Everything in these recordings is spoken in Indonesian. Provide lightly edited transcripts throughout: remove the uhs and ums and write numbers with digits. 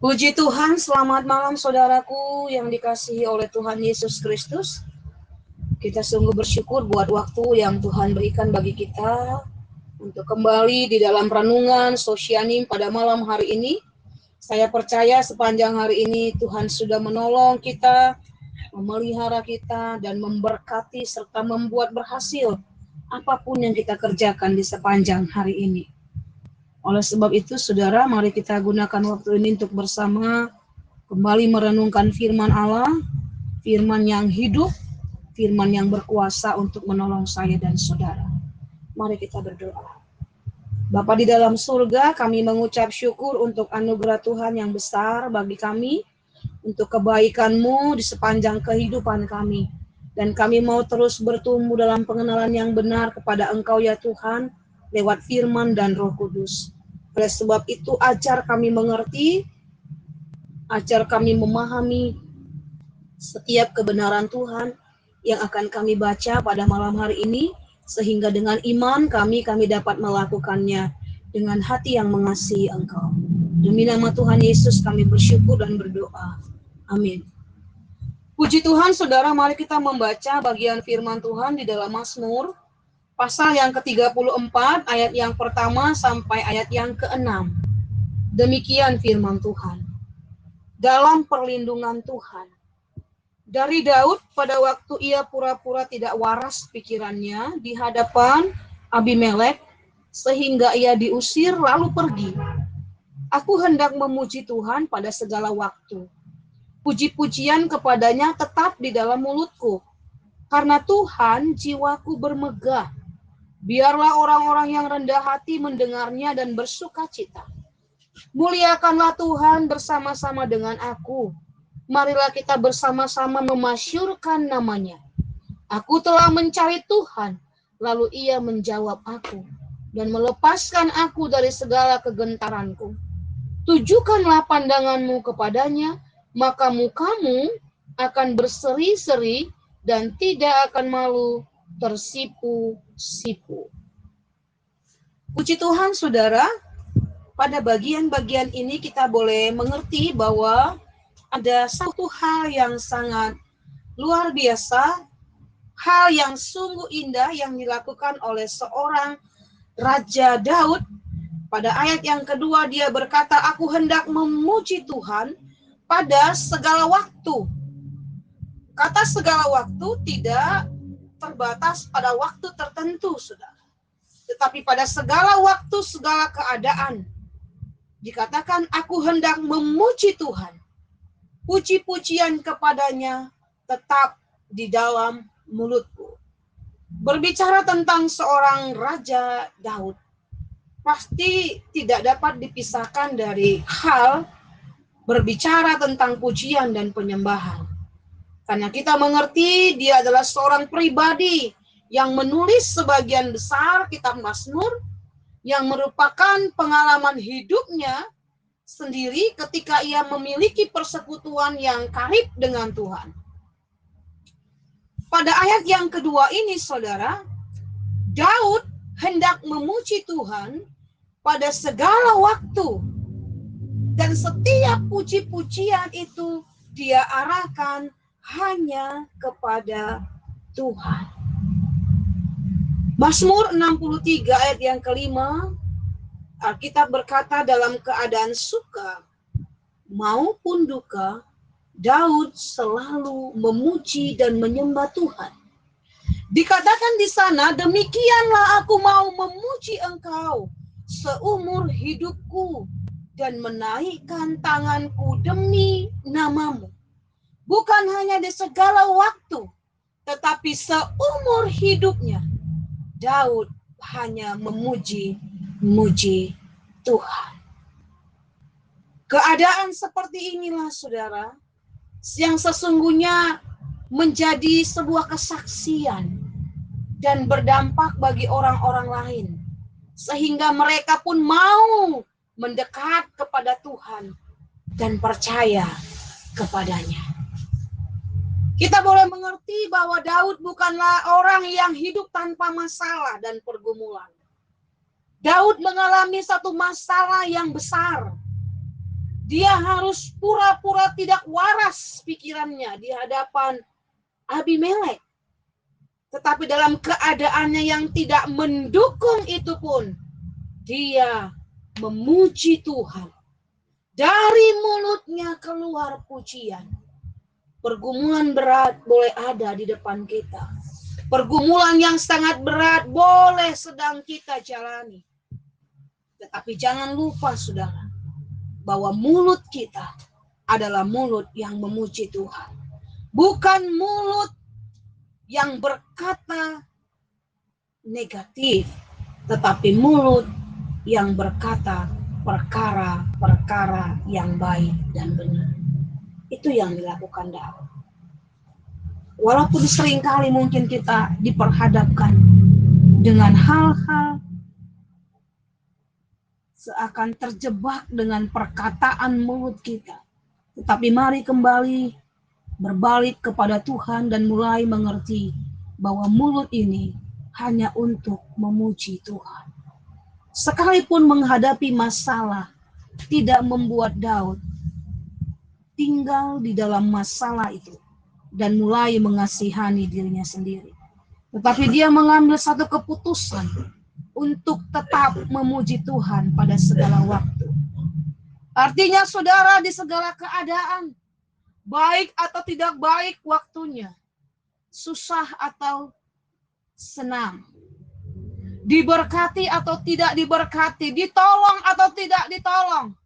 Puji Tuhan, selamat malam saudaraku yang dikasihi oleh Tuhan Yesus Kristus. Kita sungguh bersyukur buat waktu yang Tuhan berikan bagi kita untuk kembali di dalam renungan Sosyanim pada malam hari ini. Saya percaya sepanjang hari ini Tuhan sudah menolong kita, memelihara kita, dan memberkati serta membuat berhasil apapun yang kita kerjakan di sepanjang hari ini. Oleh sebab itu, saudara, mari kita gunakan waktu ini untuk bersama kembali merenungkan firman Allah, firman yang hidup, firman yang berkuasa untuk menolong saya dan saudara. Mari kita berdoa. Bapa di dalam surga, kami mengucap syukur untuk anugerah Tuhan yang besar bagi kami, untuk kebaikan-Mu di sepanjang kehidupan kami. Dan kami mau terus bertumbuh dalam pengenalan yang benar kepada Engkau ya Tuhan, lewat firman dan Roh Kudus. Oleh sebab itu, ajar kami mengerti, ajar kami memahami setiap kebenaran Tuhan yang akan kami baca pada malam hari ini, sehingga dengan iman kami dapat melakukannya dengan hati yang mengasihi Engkau. Demi nama Tuhan Yesus kami bersyukur dan berdoa. Amin. Puji Tuhan, saudara, mari kita membaca bagian firman Tuhan di dalam Mazmur pasal yang ke-34, ayat yang pertama sampai ayat yang ke-6. Demikian firman Tuhan. Dalam perlindungan Tuhan. Dari Daud pada waktu ia pura-pura tidak waras pikirannya di hadapan Abimelek, sehingga ia diusir lalu pergi. Aku hendak memuji Tuhan pada segala waktu. Puji-pujian kepadanya tetap di dalam mulutku. Karena Tuhan jiwaku bermegah. Biarlah orang-orang yang rendah hati mendengarnya dan bersuka cita. Muliakanlah Tuhan bersama-sama dengan aku. Marilah kita bersama-sama memasyurkan namanya. Aku telah mencari Tuhan, lalu ia menjawab aku dan melepaskan aku dari segala kegentaranku. Tujukanlah pandanganmu kepadanya, maka mukamu akan berseri-seri dan tidak akan malu tersipu-sipu. Puji Tuhan, saudara, pada bagian-bagian ini kita boleh mengerti bahwa ada satu hal yang sangat luar biasa, hal yang sungguh indah yang dilakukan oleh seorang Raja Daud. Pada ayat yang kedua dia berkata, aku hendak memuji Tuhan pada segala waktu. Kata segala waktu tidak terbatas pada waktu tertentu, saudara. Tetapi pada segala waktu, segala keadaan. Dikatakan, aku hendak memuji Tuhan. Puji-pujian kepadanya tetap di dalam mulutku. Berbicara tentang seorang Raja Daud, pasti tidak dapat dipisahkan dari hal berbicara tentang pujian dan penyembahan. Karena kita mengerti dia adalah seorang pribadi yang menulis sebagian besar kitab Mazmur yang merupakan pengalaman hidupnya sendiri ketika ia memiliki persekutuan yang karib dengan Tuhan. Pada ayat yang kedua ini, saudara, Daud hendak memuji Tuhan pada segala waktu. Dan setiap puji-pujian itu dia arahkan hanya kepada Tuhan. Mazmur 63 ayat yang kelima, Alkitab berkata dalam keadaan suka maupun duka, Daud selalu memuji dan menyembah Tuhan. Dikatakan di sana, demikianlah aku mau memuji Engkau seumur hidupku dan menaikkan tanganku demi nama-Mu. Bukan hanya di segala waktu, tetapi seumur hidupnya, Daud hanya memuji Tuhan. Keadaan seperti inilah, saudara, yang sesungguhnya menjadi sebuah kesaksian dan berdampak bagi orang-orang lain. Sehingga mereka pun mau mendekat kepada Tuhan dan percaya kepadanya. Kita boleh mengerti bahwa Daud bukanlah orang yang hidup tanpa masalah dan pergumulan. Daud mengalami satu masalah yang besar. Dia harus pura-pura tidak waras pikirannya di hadapan Abimelek. Tetapi dalam keadaannya yang tidak mendukung itu pun, dia memuji Tuhan. Dari mulutnya keluar pujian. Pergumulan berat boleh ada di depan kita. Pergumulan yang sangat berat boleh sedang kita jalani. Tetapi jangan lupa saudara, bahwa mulut kita adalah mulut yang memuji Tuhan. Bukan mulut yang berkata negatif, tetapi mulut yang berkata perkara-perkara yang baik dan benar. Itu yang dilakukan Daud. Walaupun seringkali mungkin kita diperhadapkan dengan hal-hal seakan terjebak dengan perkataan mulut kita. Tetapi mari kembali berbalik kepada Tuhan dan mulai mengerti bahwa mulut ini hanya untuk memuji Tuhan. Sekalipun menghadapi masalah, tidak membuat Daud tinggal di dalam masalah itu dan mulai mengasihani dirinya sendiri. Tetapi dia mengambil satu keputusan untuk tetap memuji Tuhan pada segala waktu. Artinya saudara, di segala keadaan, baik atau tidak baik waktunya, susah atau senang, diberkati atau tidak diberkati, ditolong atau tidak ditolong,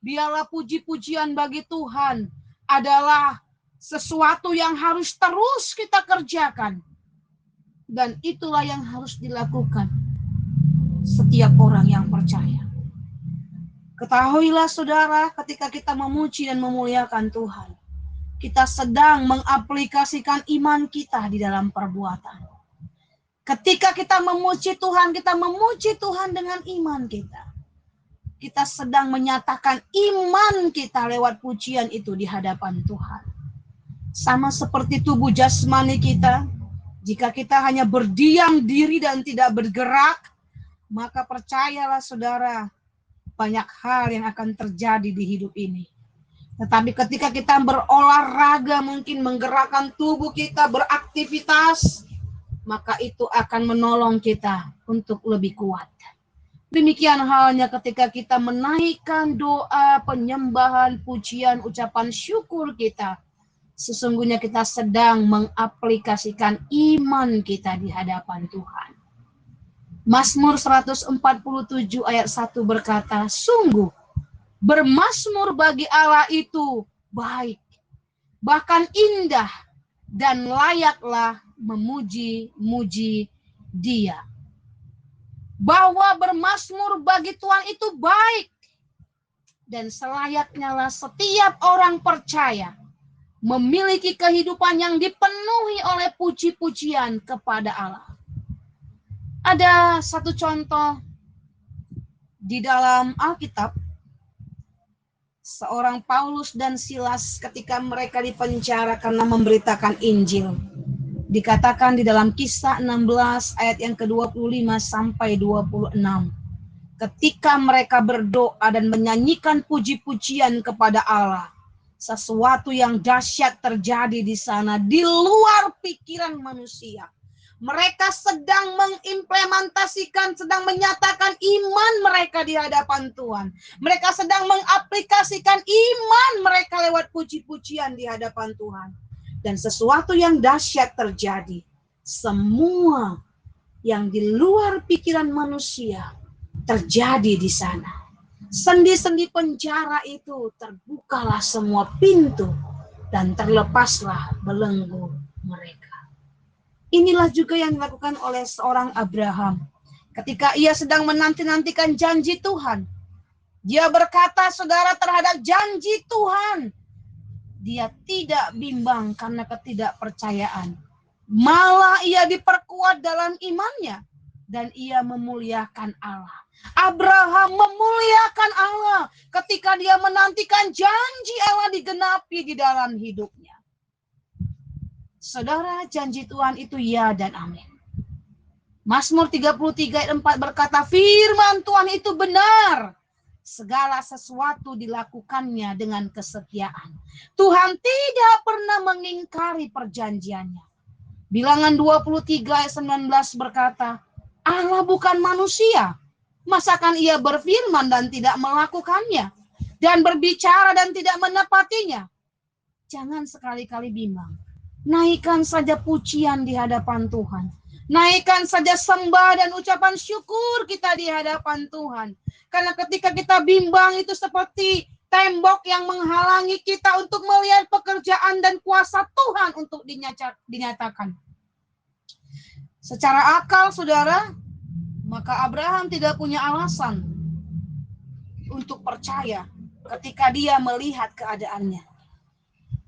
biarlah puji-pujian bagi Tuhan adalah sesuatu yang harus terus kita kerjakan. Dan itulah yang harus dilakukan setiap orang yang percaya. Ketahuilah saudara, ketika kita memuji dan memuliakan Tuhan, kita sedang mengaplikasikan iman kita di dalam perbuatan. Ketika kita memuji Tuhan, kita memuji Tuhan dengan iman kita. Kita sedang menyatakan iman kita lewat pujian itu di hadapan Tuhan. Sama seperti tubuh jasmani kita, jika kita hanya berdiam diri dan tidak bergerak, maka percayalah saudara, banyak hal yang akan terjadi di hidup ini. Tetapi ketika kita berolahraga, mungkin menggerakkan tubuh kita, beraktivitas, maka itu akan menolong kita untuk lebih kuat. Demikian halnya ketika kita menaikkan doa, penyembahan, pujian, ucapan syukur kita, sesungguhnya kita sedang mengaplikasikan iman kita di hadapan Tuhan. Mazmur 147 ayat 1 berkata, sungguh bermazmur bagi Allah itu baik, bahkan indah, dan layaklah memuji-muji Dia. Bahwa bermazmur bagi Tuhan itu baik, dan selayaknya lah setiap orang percaya memiliki kehidupan yang dipenuhi oleh puji-pujian kepada Allah. Ada satu contoh di dalam Alkitab, seorang Paulus dan Silas ketika mereka dipenjara karena memberitakan Injil. Dikatakan di dalam Kisah 16 ayat yang ke-25 sampai 26. Ketika mereka berdoa dan menyanyikan puji-pujian kepada Allah, sesuatu yang dahsyat terjadi di sana di luar pikiran manusia. Mereka sedang mengimplementasikan, sedang menyatakan iman mereka di hadapan Tuhan. Mereka sedang mengaplikasikan iman mereka lewat puji-pujian di hadapan Tuhan. Dan sesuatu yang dahsyat terjadi. Semua yang di luar pikiran manusia terjadi di sana. Sendi-sendi penjara itu terbukalah semua pintu dan terlepaslah belenggu mereka. Inilah juga yang dilakukan oleh seorang Abraham. Ketika ia sedang menanti-nantikan janji Tuhan. Dia berkata, saudara, terhadap janji Tuhan. Dia tidak bimbang karena ketidakpercayaan. Malah ia diperkuat dalam imannya. Dan ia memuliakan Allah. Abraham memuliakan Allah ketika dia menantikan janji Allah digenapi di dalam hidupnya. Saudara, janji Tuhan itu ya dan amin. Mazmur 33 ayat 4 berkata, firman Tuhan itu benar segala sesuatu dilakukannya dengan kesetiaan. Tuhan tidak pernah mengingkari perjanjiannya. Bilangan 23 ayat 19 berkata, Allah bukan manusia, masakan ia berfirman dan tidak melakukannya, dan berbicara dan tidak menepatinya. Jangan sekali-kali bimbang. Naikkan saja pujian di hadapan Tuhan. Naikkan saja sembah dan ucapan syukur kita di hadapan Tuhan. Karena ketika kita bimbang itu seperti tembok yang menghalangi kita untuk melihat pekerjaan dan kuasa Tuhan untuk dinyatakan. Secara akal, saudara, maka Abraham tidak punya alasan untuk percaya ketika dia melihat keadaannya.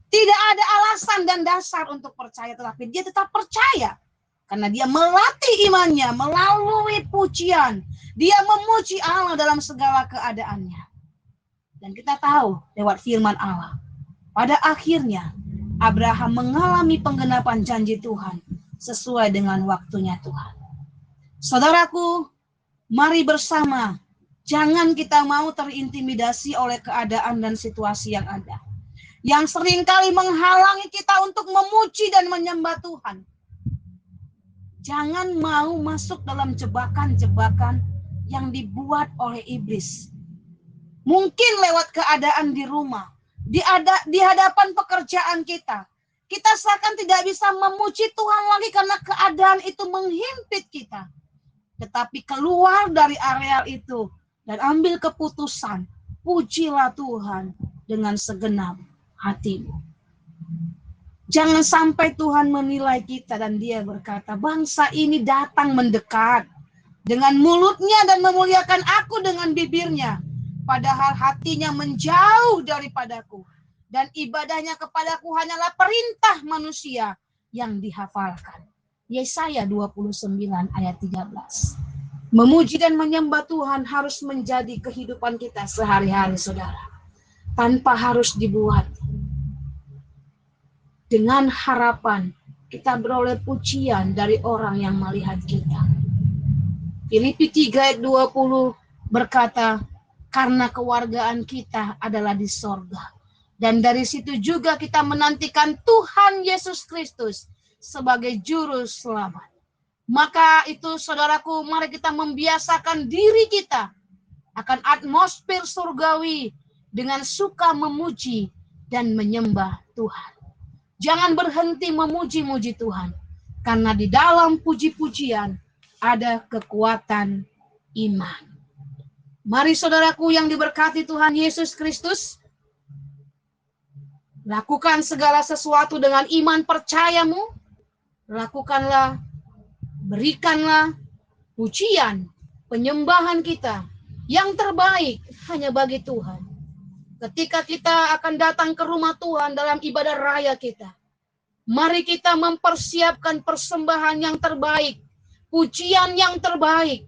Tidak ada alasan dan dasar untuk percaya, tetapi dia tetap percaya. Karena dia melatih imannya melalui pujian. Dia memuji Allah dalam segala keadaannya. Dan kita tahu lewat firman Allah, pada akhirnya Abraham mengalami penggenapan janji Tuhan sesuai dengan waktunya Tuhan. Saudaraku, mari bersama, jangan kita mau terintimidasi oleh keadaan dan situasi yang ada, yang seringkali menghalangi kita untuk memuji dan menyembah Tuhan. Jangan mau masuk dalam jebakan-jebakan yang dibuat oleh iblis. Mungkin lewat keadaan di rumah, di hadapan pekerjaan kita. Kita seakan tidak bisa memuji Tuhan lagi karena keadaan itu menghimpit kita. Tetapi keluar dari areal itu dan ambil keputusan, pujilah Tuhan dengan segenap hatimu. Jangan sampai Tuhan menilai kita dan dia berkata, bangsa ini datang mendekat dengan mulutnya dan memuliakan aku dengan bibirnya, padahal hatinya menjauh daripadaku dan ibadahnya kepadaku hanyalah perintah manusia yang dihafalkan. Yesaya 29 ayat 13. Memuji dan menyembah Tuhan harus menjadi kehidupan kita sehari-hari, saudara, tanpa harus dibuat. Dengan harapan kita beroleh pujian dari orang yang melihat kita. Filipi 3 ayat 20 berkata, karena kewargaan kita adalah di sorga. Dan dari situ juga kita menantikan Tuhan Yesus Kristus sebagai juru selamat. Maka itu saudaraku, mari kita membiasakan diri kita akan atmosfer surgawi dengan suka memuji dan menyembah Tuhan. Jangan berhenti memuji-muji Tuhan. Karena di dalam puji-pujian ada kekuatan iman. Mari saudaraku yang diberkati Tuhan Yesus Kristus, lakukan segala sesuatu dengan iman percayamu. Lakukanlah, berikanlah pujian, penyembahan kita yang terbaik hanya bagi Tuhan. Ketika kita akan datang ke rumah Tuhan dalam ibadah raya kita, mari kita mempersiapkan persembahan yang terbaik, pujian yang terbaik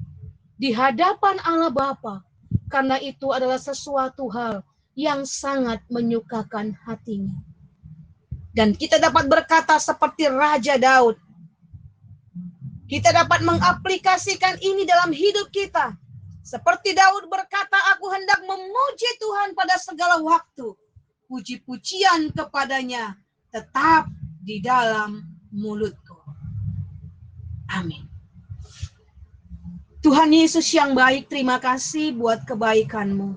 di hadapan Allah Bapa, karena itu adalah sesuatu hal yang sangat menyukakan hatinya. Dan kita dapat berkata seperti Raja Daud, kita dapat mengaplikasikan ini dalam hidup kita. Seperti Daud berkata, aku hendak memuji Tuhan pada segala waktu. Puji-pujian kepadanya tetap di dalam mulutku. Amin. Tuhan Yesus yang baik, terima kasih buat kebaikan-Mu.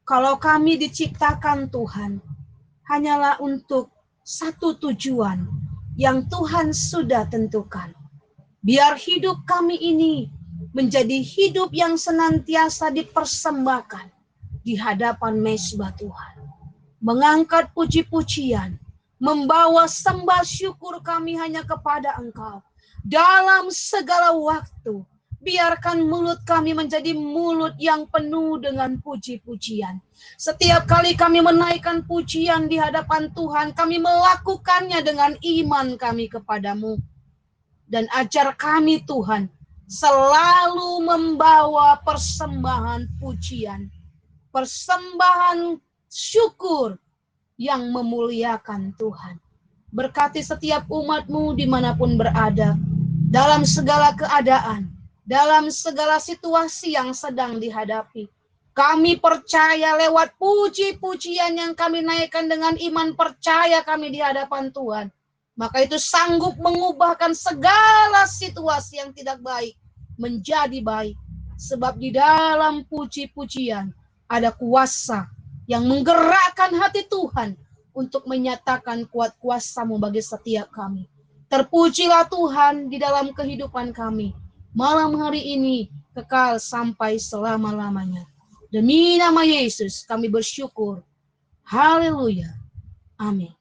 Kalau kami diciptakan Tuhan, hanyalah untuk satu tujuan yang Tuhan sudah tentukan. Biar hidup kami ini menjadi hidup yang senantiasa dipersembahkan di hadapan mezbah Tuhan. Mengangkat puji-pujian, membawa sembah syukur kami hanya kepada Engkau. Dalam segala waktu, biarkan mulut kami menjadi mulut yang penuh dengan puji-pujian. Setiap kali kami menaikkan pujian di hadapan Tuhan, kami melakukannya dengan iman kami kepadamu. Dan ajar kami Tuhan, selalu membawa persembahan pujian, persembahan syukur yang memuliakan Tuhan. Berkati setiap umat-Mu dimanapun berada, dalam segala keadaan, dalam segala situasi yang sedang dihadapi. Kami percaya lewat puji-pujian yang kami naikkan dengan iman percaya kami di hadapan Tuhan. Maka itu sanggup mengubahkan segala situasi yang tidak baik menjadi baik. Sebab di dalam puji-pujian ada kuasa yang menggerakkan hati Tuhan untuk menyatakan kuat kuasa-Mu bagi setiap kami. Terpujilah Tuhan di dalam kehidupan kami. Malam hari ini kekal sampai selama-lamanya. Demi nama Yesus kami bersyukur. Haleluya. Amin.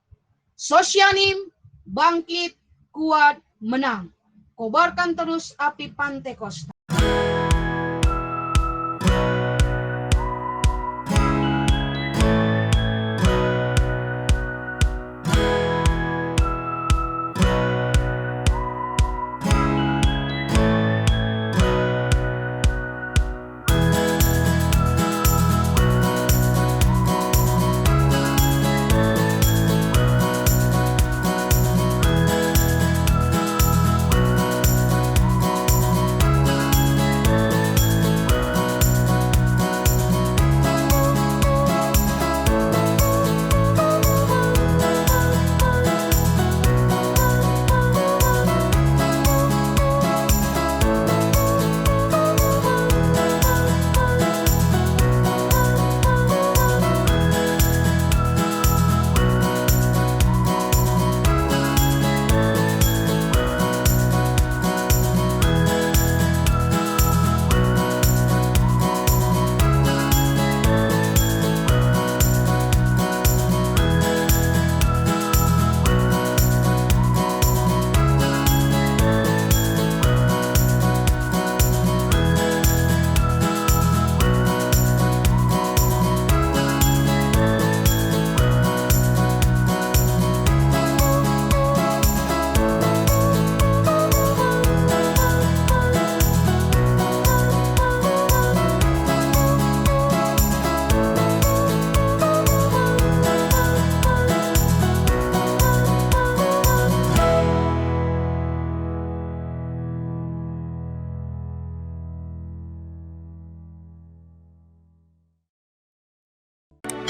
Sosyanim, bangkit, kuat, menang. Kobarkan terus api Pantekosta.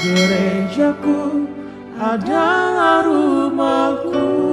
Gerejaku adalah rumahku.